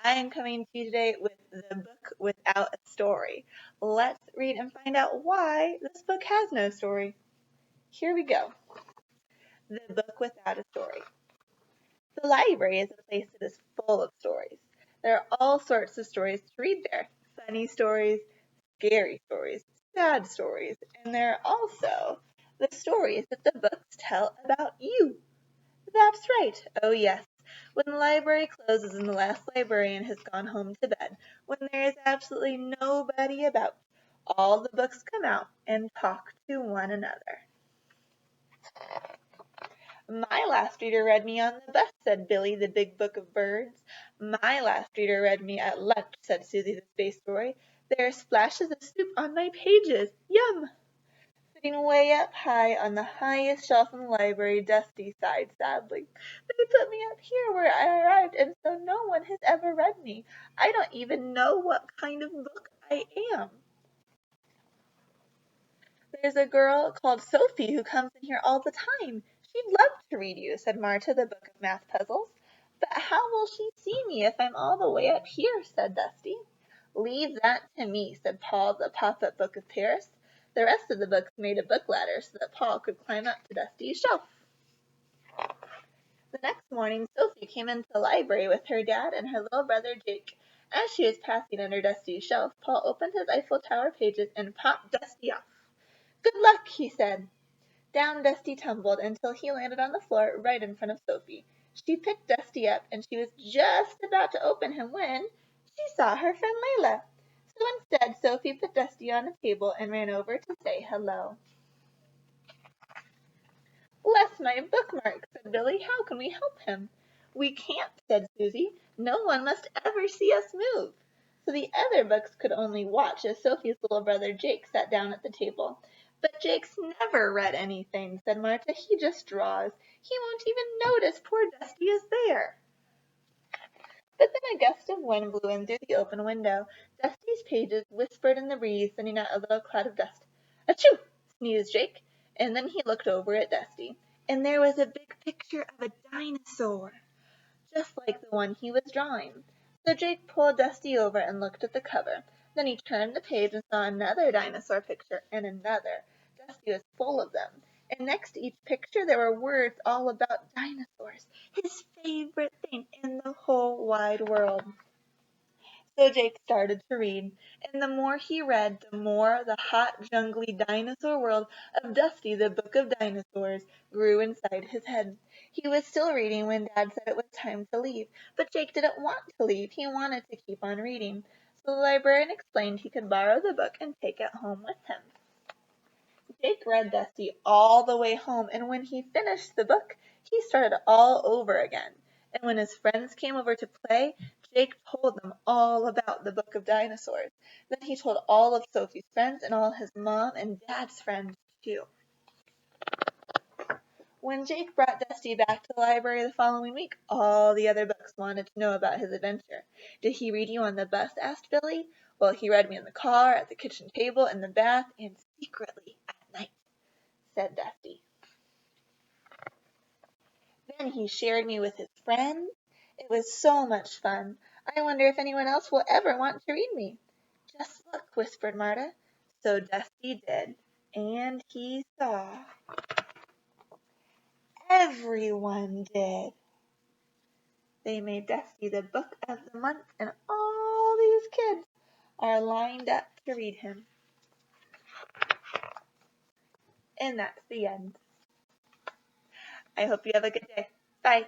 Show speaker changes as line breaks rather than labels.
I am coming to you today with the book without a story. Let's read and find out why this book has no story. Here we go. The book without a story. The library is a place that is full of stories. There are all sorts of stories to read there. Funny stories, scary stories, sad stories, and there are also the stories that the books tell about you. That's right. Oh, yes. When the library closes and the last librarian has gone home to bed, when there is absolutely nobody about, all the books come out and talk to one another. My last reader read me on the bus, said Billy, the big book of birds. My last reader read me at lunch, said Susie, the space boy. There are splashes of soup on my pages. Yum! Sitting way up high on the highest shelf in the library, Dusty sighed sadly. They put me up here where I arrived, and so no one has ever read me. I don't even know what kind of book I am. There's a girl called Sophie who comes in here all the time. She'd love to read you, said Marta, the book of math puzzles. But how will she see me if I'm all the way up here, said Dusty. Leave that to me, said Paul, the pop-up book of Paris. The rest of the books made a book ladder so that Paul could climb up to Dusty's shelf. The next morning Sophie came into the library with her dad and her little brother Jake. As she was passing under Dusty's shelf, Paul opened his Eiffel Tower pages and popped Dusty off. Good luck, he said. Down Dusty tumbled until he landed on the floor right in front of Sophie. She picked Dusty up and she was just about to open him when she saw her friend Layla. So instead, Sophie put Dusty on a table and ran over to say hello. Bless my bookmark, said Billy. How can we help him? We can't, said Susie. No one must ever see us move. So the other books could only watch as Sophie's little brother Jake sat down at the table. But Jake's never read anything, said Marta. He just draws. He won't even notice poor Dusty is there. But then a gust of wind blew in through the open window. Dusty's pages whispered in the breeze, sending out a little cloud of dust. Achoo! Sneezed Jake, and then he looked over at Dusty, and there was a big picture of a dinosaur, just like the one he was drawing. So Jake pulled Dusty over and looked at the cover. Then he turned the page and saw another dinosaur picture and another. Dusty was full of them. And next to each picture there were words all about dinosaurs, his favorite thing in the whole wide world. So Jake started to read, and the more he read, the more the hot, jungly dinosaur world of Dusty, the Book of Dinosaurs, grew inside his head. He was still reading when Dad said it was time to leave, but Jake didn't want to leave. He wanted to keep on reading. So the librarian explained he could borrow the book and take it home with him. Jake read Dusty all the way home, and when he finished the book, he started all over again. And when his friends came over to play, Jake told them all about the Book of Dinosaurs. Then he told all of Sophie's friends and all his mom and dad's friends, too. When Jake brought Dusty back to the library the following week, all the other books wanted to know about his adventure. Did he read you on the bus? Asked Billy. Well, he read me in the car, at the kitchen table, in the bath, and secretly at night, said Dusty. Then he shared me with his friends. It was so much fun. I wonder if anyone else will ever want to read me. Just look, whispered Marta. So Dusty did, and he saw. Everyone did. They made Dusty the book of the month, and all these kids are lined up to read him. And that's the end. I hope you have a good day. Bye.